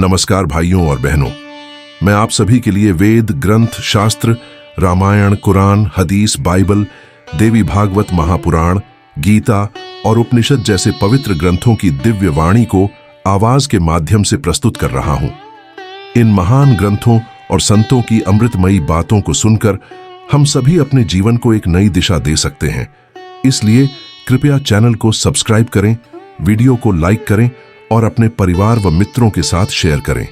नमस्कार भाइयों और बहनों, मैं आप सभी के लिए वेद, ग्रंथ, शास्त्र, रामायण, कुरान, हदीस, बाइबल, देवी भागवत, महापुराण, गीता और उपनिषद जैसे पवित्र ग्रंथों की दिव्य वाणी को आवाज के माध्यम से प्रस्तुत कर रहा हूं। इन महान ग्रंथों और संतों की अमृतमयी बातों को सुनकर हम सभी अपने जीवन को एक नई दिशा दे सकते हैं। इसलिए कृपया चैनल को सब्सक्राइब करें, वीडियो को लाइक करें और अपने परिवार व मित्रों के साथ शेयर करें।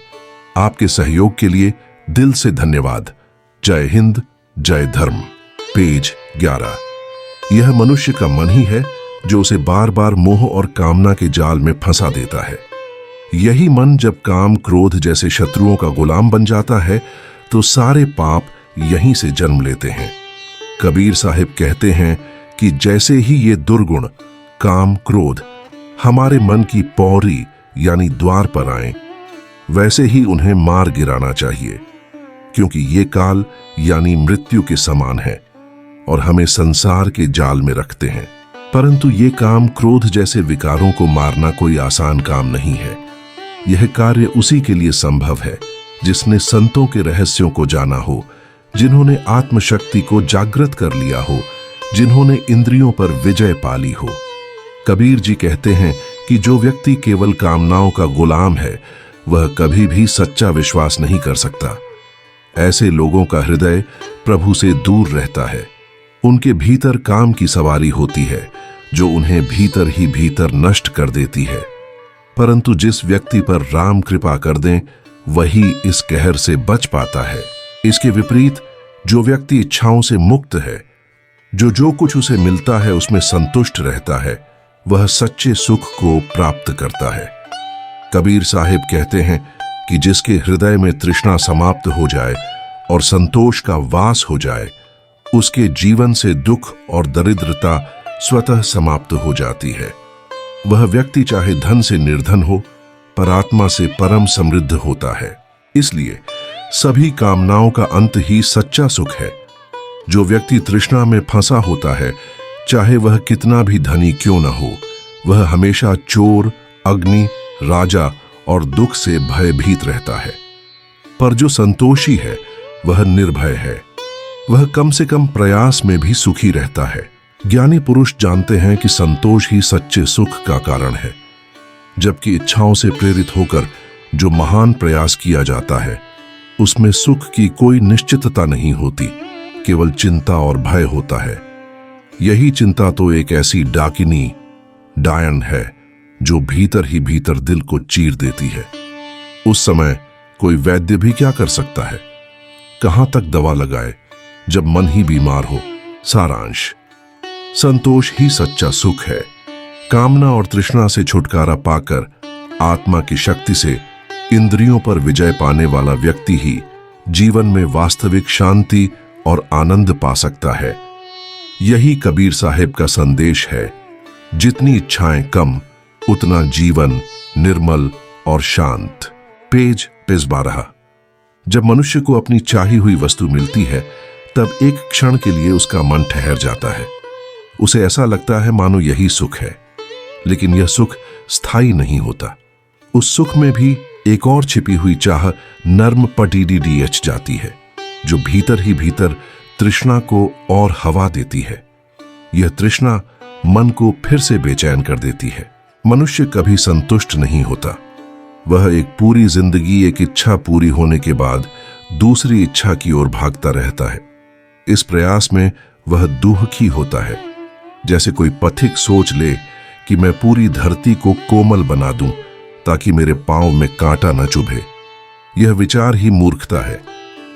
आपके सहयोग के लिए दिल से धन्यवाद। जय हिंद, जय धर्म। पेज 11। यह मनुष्य का मन ही है जो उसे बार बार मोह और कामना के जाल में फंसा देता है। यही मन जब काम, क्रोध जैसे शत्रुओं का गुलाम बन जाता है तो सारे पाप यहीं से जन्म लेते हैं। कबीर साहिब कहते हैं कि जैसे ही ये दुर्गुण काम, क्रोध हमारे मन की पौड़ी यानी द्वार पर आए, वैसे ही उन्हें मार गिराना चाहिए, क्योंकि ये काल यानी मृत्यु के समान है और हमें संसार के जाल में रखते हैं। परंतु ये काम, क्रोध जैसे विकारों को मारना कोई आसान काम नहीं है। यह कार्य उसी के लिए संभव है जिसने संतों के रहस्यों को जाना हो, जिन्होंने आत्मशक्ति को जागृत कर लिया हो, जिन्होंने इंद्रियों पर विजय पाली हो। कबीर जी कहते हैं कि जो व्यक्ति केवल कामनाओं का गुलाम है वह कभी भी सच्चा विश्वास नहीं कर सकता। ऐसे लोगों का हृदय प्रभु से दूर रहता है। उनके भीतर काम की सवारी होती है जो उन्हें भीतर ही भीतर नष्ट कर देती है। परंतु जिस व्यक्ति पर राम कृपा कर दें वही इस कहर से बच पाता है। इसके विपरीत जो व्यक्ति इच्छाओं से मुक्त है, जो कुछ उसे मिलता है उसमें संतुष्ट रहता है, वह सच्चे सुख को प्राप्त करता है। कबीर साहिब कहते हैं कि जिसके हृदय में तृष्णा समाप्त हो जाए और संतोष का वास हो जाए, उसके जीवन से दुख और दरिद्रता स्वतः समाप्त हो जाती है। वह व्यक्ति चाहे धन से निर्धन हो, पर आत्मा से परम समृद्ध होता है। इसलिए सभी कामनाओं का अंत ही सच्चा सुख है। जो व्यक्ति तृष्णा में फंसा होता है, चाहे वह कितना भी धनी क्यों न हो, वह हमेशा चोर, अग्नि, राजा और दुख से भयभीत रहता है। पर जो संतोषी है वह निर्भय है। वह कम से कम प्रयास में भी सुखी रहता है। ज्ञानी पुरुष जानते हैं कि संतोष ही सच्चे सुख का कारण है। जबकि इच्छाओं से प्रेरित होकर जो महान प्रयास किया जाता है उसमें सुख की कोई निश्चितता नहीं होती, केवल चिंता और भय होता है। यही चिंता तो एक ऐसी डाकिनी, डायन है जो भीतर ही भीतर दिल को चीर देती है। उस समय कोई वैद्य भी क्या कर सकता है? कहां तक दवा लगाए जब मन ही बीमार हो। सारांश: संतोष ही सच्चा सुख है। कामना और तृष्णा से छुटकारा पाकर आत्मा की शक्ति से इंद्रियों पर विजय पाने वाला व्यक्ति ही जीवन में वास्तविक शांति और आनंद पा सकता है। यही कबीर साहिब का संदेश है। जितनी इच्छाएं कम, उतना जीवन निर्मल और शांत। पेज 12। जब मनुष्य को अपनी चाही हुई वस्तु मिलती है तब एक क्षण के लिए उसका मन ठहर जाता है। उसे ऐसा लगता है मानो यही सुख है, लेकिन यह सुख स्थायी नहीं होता। उस सुख में भी एक और छिपी हुई चाह नर्म पटीडी डीएच जाती है, जो भीतर ही भीतर तृष्णा को और हवा देती है। यह तृष्णा मन को फिर से बेचैन कर देती है। मनुष्य कभी संतुष्ट नहीं होता। वह एक पूरी जिंदगी एक इच्छा पूरी होने के बाद दूसरी इच्छा की ओर भागता रहता है। इस प्रयास में वह दुखी होता है। जैसे कोई पथिक सोच ले कि मैं पूरी धरती को कोमल बना दूं ताकि मेरे पांव में कांटा न चुभे। यह विचार ही मूर्खता है,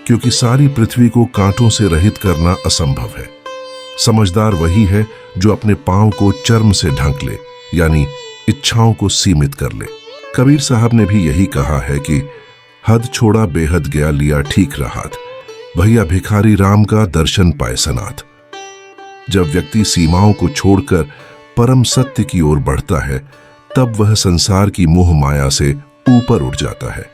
क्योंकि सारी पृथ्वी को कांटों से रहित करना असंभव है। समझदार वही है जो अपने पांव को चर्म से ढक ले, यानी इच्छाओं को सीमित कर ले। कबीर साहब ने भी यही कहा है कि हद छोड़ा बेहद गया, लिया ठीक राहत, भैया भिखारी राम का दर्शन पाए सनाथ। जब व्यक्ति सीमाओं को छोड़कर परम सत्य की ओर बढ़ता है तब वह संसार की मोह माया से ऊपर उठ जाता है।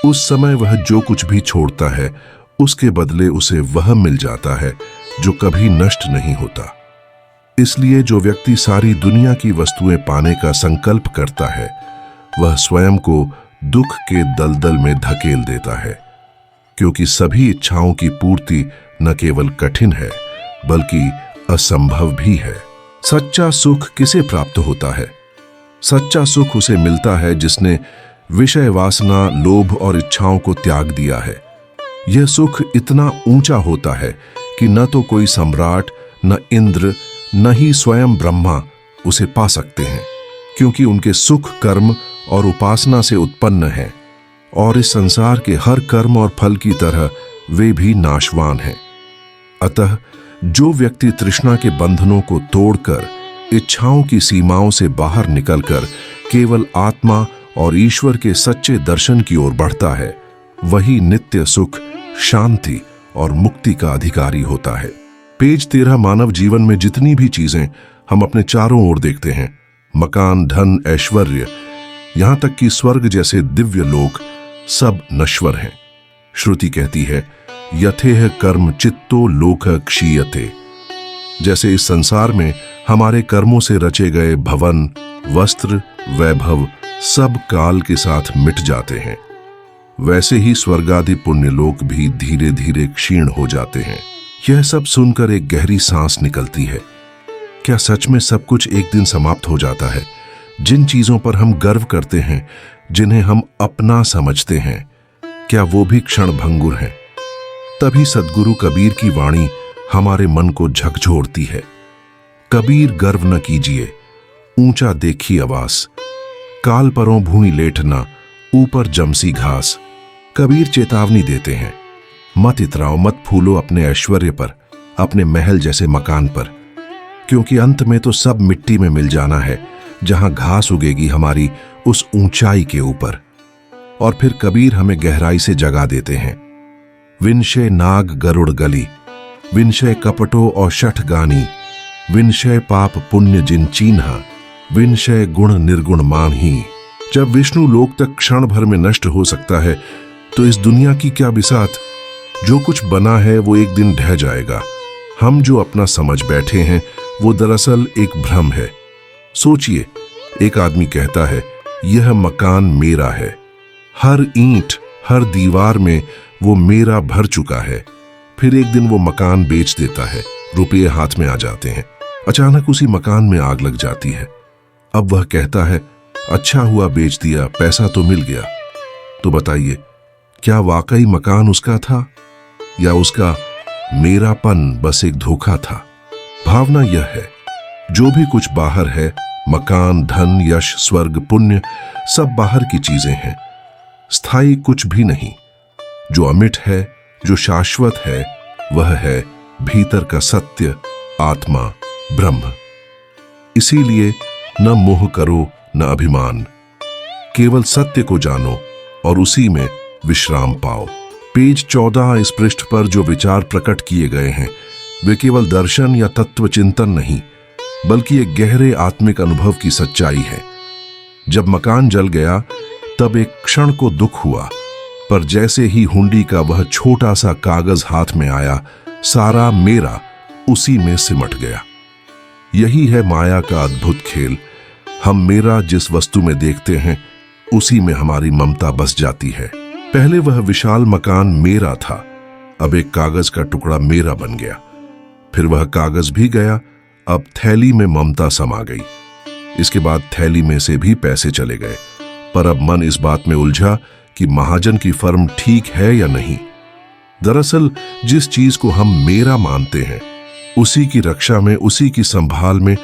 उस समय वह जो कुछ भी छोड़ता है उसके बदले उसे वह मिल जाता है जो कभी नष्ट नहीं होता। इसलिए जो व्यक्ति सारी दुनिया की वस्तुएं पाने का संकल्प करता है वह स्वयं को दुख के दलदल में धकेल देता है, क्योंकि सभी इच्छाओं की पूर्ति न केवल कठिन है बल्कि असंभव भी है। सच्चा सुख किसे प्राप्त होता है? सच्चा सुख उसे मिलता है जिसने विषय वासना, लोभ और इच्छाओं को त्याग दिया है। यह सुख इतना ऊंचा होता है कि न तो कोई सम्राट, न इंद्र, न ही स्वयं ब्रह्मा उसे पा सकते हैं, क्योंकि उनके सुख कर्म और उपासना से उत्पन्न है और इस संसार के हर कर्म और फल की तरह वे भी नाशवान हैं। अतः जो व्यक्ति तृष्णा के बंधनों को तोड़कर, इच्छाओं की सीमाओं से बाहर निकलकर केवल आत्मा और ईश्वर के सच्चे दर्शन की ओर बढ़ता है, वही नित्य सुख, शांति और मुक्ति का अधिकारी होता है। पेज 13। मानव जीवन में जितनी भी चीजें हम अपने चारों ओर देखते हैं, मकान, धन, ऐश्वर्य, यहां तक कि स्वर्ग जैसे दिव्य लोक, सब नश्वर हैं। श्रुति कहती है, यथेह कर्म चित्तो लोक क्षीयते। जैसे इस संसार में हमारे कर्मों से रचे गए भवन, वस्त्र, वैभव सब काल के साथ मिट जाते हैं, वैसे ही स्वर्गादि पुण्यलोक भी धीरे धीरे क्षीण हो जाते हैं। यह सब सुनकर एक गहरी सांस निकलती है। क्या सच में सब कुछ एक दिन समाप्त हो जाता है? जिन चीजों पर हम गर्व करते हैं, जिन्हें हम अपना समझते हैं, क्या वो भी क्षण भंगुर हैं? तभी सद्गुरु कबीर की वाणी हमारे मन को झकझोरती है। कबीर गर्व न कीजिए, ऊंचा देखी आवास, काल परों भूमि लेटना, ऊपर जमसी घास। कबीर चेतावनी देते हैं, मत इतराओ, मत फूलो अपने ऐश्वर्य पर, अपने महल जैसे मकान पर, क्योंकि अंत में तो सब मिट्टी में मिल जाना है, जहां घास उगेगी हमारी उस ऊंचाई के ऊपर। और फिर कबीर हमें गहराई से जगा देते हैं। विनशय नाग गरुड़ गली, विनशय कपटो और शठ गानी, विनशय पाप पुण्य जिन चीन्हा, विनशय गुण निर्गुण मान ही। जब विष्णु लोक तक क्षण भर में नष्ट हो सकता है, तो इस दुनिया की क्या बिसात? जो कुछ बना है वो एक दिन ढह जाएगा। हम जो अपना समझ बैठे हैं वो दरअसल एक भ्रम है। सोचिए, एक आदमी कहता है, यह मकान मेरा है, हर ईंट, हर दीवार में वो मेरा भर चुका है। फिर एक दिन वो मकान बेच देता है, रुपये हाथ में आ जाते हैं। अचानक उसी मकान में आग लग जाती है। अब वह कहता है, अच्छा हुआ बेच दिया, पैसा तो मिल गया। तो बताइए, क्या वाकई मकान उसका था या उसका मेरापन बस एक धोखा था? भावना यह है, जो भी कुछ बाहर है, मकान, धन, यश, स्वर्ग, पुण्य, सब बाहर की चीजें हैं, स्थायी कुछ भी नहीं। जो अमिट है, जो शाश्वत है, वह है भीतर का सत्य, आत्मा, ब्रह्म। इसीलिए न मोह करो, न अभिमान, केवल सत्य को जानो और उसी में विश्राम पाओ। पेज 14। इस पृष्ठ पर जो विचार प्रकट किए गए हैं, वे केवल दर्शन या तत्व चिंतन नहीं, बल्कि एक गहरे आत्मिक अनुभव की सच्चाई है। जब मकान जल गया, तब एक क्षण को दुख हुआ, पर जैसे ही हुंडी का वह छोटा सा कागज हाथ में आया, सारा मेरा उसी में सिमट गया। यही है माया का अद्भुत खेल। हम मेरा जिस वस्तु में देखते हैं, उसी में हमारी ममता बस जाती है। पहले वह विशाल मकान मेरा था, अब एक कागज का टुकड़ा मेरा बन गया। फिर वह कागज भी गया, अब थैली में ममता समा गई। इसके बाद थैली में से भी पैसे चले गए, पर अब मन इस बात में उलझा कि महाजन की फर्म ठीक है या नहीं। दरअसल जिस चीज को हम मेरा मानते हैं, उसी की रक्षा में, उसी की संभाल में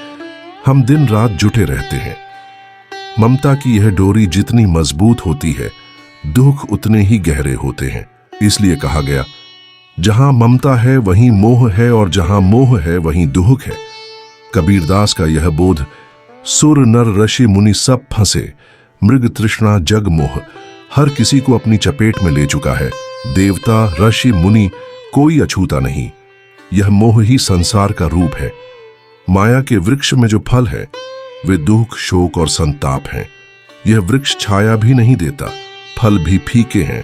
हम दिन रात जुटे रहते हैं। ममता की यह डोरी जितनी मजबूत होती है, दुख उतने ही गहरे होते हैं। इसलिए कहा गया, जहां ममता है वहीं मोह है, और जहां मोह है वहीं दुख है। कबीरदास का यह बोध, सुर नर ऋषि मुनि सब फंसे, मृग तृष्णा जग मोह, हर किसी को अपनी चपेट में ले चुका है। देवता, ऋषि, मुनि, कोई अछूता नहीं। यह मोह ही संसार का रूप है। माया के वृक्ष में जो फल है, वे दुख, शोक और संताप हैं। यह वृक्ष छाया भी नहीं देता, फल भी फीके हैं,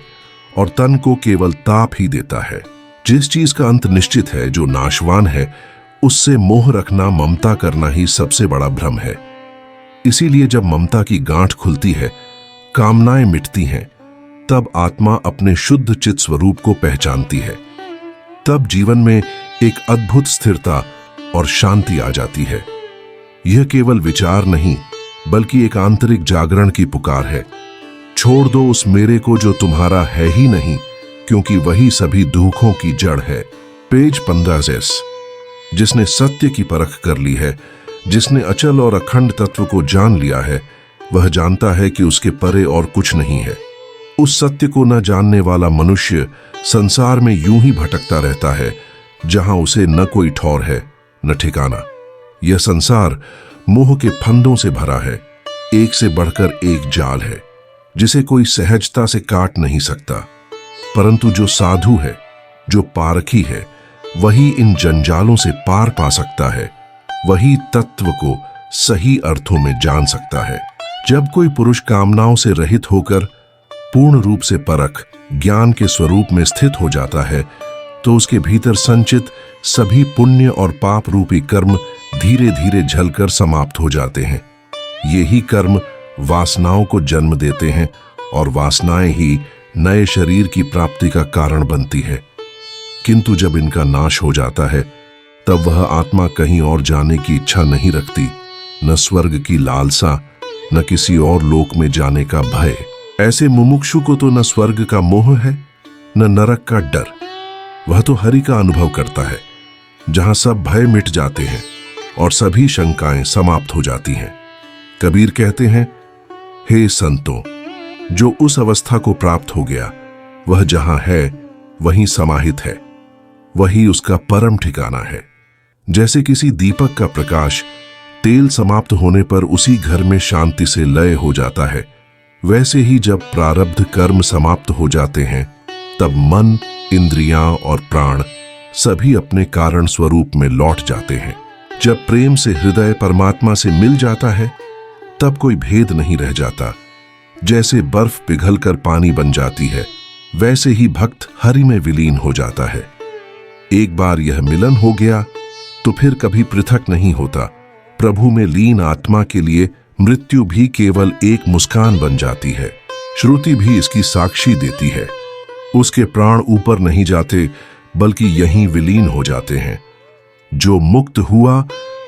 और तन को केवल ताप ही देता है। जिस चीज का अंत निश्चित है, जो नाशवान है, उससे मोह रखना, ममता करना ही सबसे बड़ा भ्रम है। इसीलिए जब ममता की गांठ खुलती है, कामनाएं मिटती हैं, तब आत्मा अपने शुद्ध चित स्वरूप को पहचानती है। तब जीवन में एक अद्भुत स्थिरता और शांति आ जाती है। यह केवल विचार नहीं, बल्कि एक आंतरिक जागरण की पुकार है। छोड़ दो उस मेरे को जो तुम्हारा है ही नहीं, क्योंकि वही सभी दुखों की जड़ है। पेज 15। जिसने सत्य की परख कर ली है, जिसने अचल और अखंड तत्व को जान लिया है, वह जानता है कि उसके परे और कुछ नहीं है। उस सत्य को न जानने वाला मनुष्य संसार में यूं ही भटकता रहता है, जहां उसे न कोई ठौर है न ठिकाना। यह संसार मोह के फंदों से भरा है, एक से बढ़कर एक जाल है, जिसे कोई सहजता से काट नहीं सकता। परंतु जो साधु है, जो पारखी है, वही इन जंजालों से पार पा सकता है, वही तत्व को सही अर्थों में जान सकता है। जब कोई पुरुष कामनाओं से रहित होकर पूर्ण रूप से परख ज्ञान के स्वरूप में स्थित हो जाता है, तो उसके भीतर संचित सभी पुण्य और पाप रूपी कर्म धीरे धीरे झलकर समाप्त हो जाते हैं। यही कर्म वासनाओं को जन्म देते हैं और वासनाएं ही नए शरीर की प्राप्ति का कारण बनती है। किंतु जब इनका नाश हो जाता है, तब वह आत्मा कहीं और जाने की इच्छा नहीं रखती, न स्वर्ग की लालसा, न किसी और लोक में जाने का भय। ऐसे मुमुक्षु को तो न स्वर्ग का मोह है, न नरक का डर। वह तो हरि का अनुभव करता है, जहां सब भय मिट जाते हैं और सभी शंकाएं समाप्त हो जाती हैं। कबीर कहते हैं, हे संतों, जो उस अवस्था को प्राप्त हो गया, वह जहां है वहीं समाहित है, वही उसका परम ठिकाना है। जैसे किसी दीपक का प्रकाश तेल समाप्त होने पर उसी घर में शांति से लय हो जाता है, वैसे ही जब प्रारब्ध कर्म समाप्त हो जाते हैं, तब मन, इंद्रियां और प्राण सभी अपने कारण स्वरूप में लौट जाते हैं। जब प्रेम से हृदय परमात्मा से मिल जाता है, तब कोई भेद नहीं रह जाता। जैसे बर्फ पिघलकर पानी बन जाती है, वैसे ही भक्त हरि में विलीन हो जाता है। एक बार यह मिलन हो गया तो फिर कभी पृथक नहीं होता। प्रभु में लीन आत्मा के लिए मृत्यु भी केवल एक मुस्कान बन जाती है। श्रुति भी इसकी साक्षी देती है। उसके प्राण ऊपर नहीं जाते, बल्कि यहीं विलीन हो जाते हैं। जो मुक्त हुआ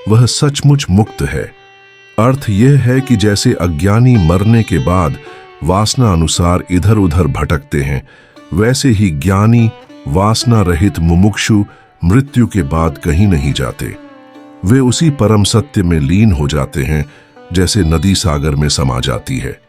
वह सचमुच मुक्त है। अर्थ यह है कि जैसे अज्ञानी मरने के बाद वासना अनुसार इधर उधर भटकते हैं, वैसे ही ज्ञानी वासना रहित मुमुक्षु मृत्यु के बाद कहीं नहीं जाते। वे उसी परम सत्य में लीन हो जाते हैं, जैसे नदी सागर में समा जाती है।